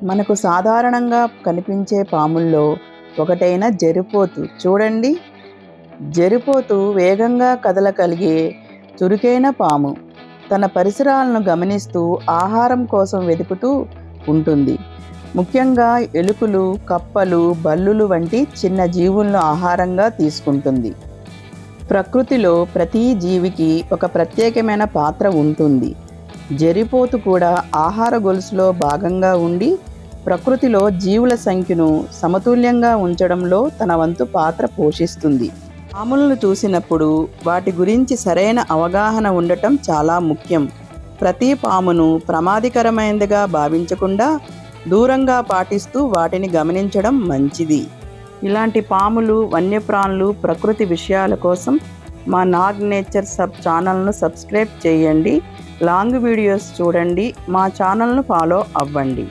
మనకు సాధారణంగా కనిపించే పాముల్లో ఒకటైన జరిపోతు చూడండి. జరిపోతు వేగంగా కదలగలిగే చురుకైన పాము. తన పరిసరాలను గమనిస్తూ ఆహారం కోసం వెతుకుతూ ఉంటుంది. ముఖ్యంగా ఎలుకలు, కప్పలు, బల్లులు వంటి చిన్న జీవులను ఆహారంగా తీసుకుంటుంది. ప్రకృతిలో ప్రతి జీవికి ఒక ప్రత్యేకమైన పాత్ర ఉంటుంది. జరిపోతు కూడా ఆహార గొలుసులో భాగంగా ఉండి ప్రకృతిలో జీవుల సంఖ్యను సమతుల్యంగా ఉంచడంలో తన వంతు పాత్ర పోషిస్తుంది. పాములను చూసినప్పుడు వాటి గురించి సరైన అవగాహన ఉండటం చాలా ముఖ్యం. ప్రతి పామును ప్రమాదకరమైనదిగా భావించకుండా దూరంగా పాటిస్తూ వాటిని గమనించడం మంచిది. ఇలాంటి పాములు, వన్యప్రాణులు, ప్రకృతి విషయాల కోసం మా నాగ్ నేచర్ ఛానల్ను సబ్స్క్రైబ్ చేయండి. లాంగ్ వీడియోస్ చూడండి. మా ఛానల్ను ఫాలో అవ్వండి.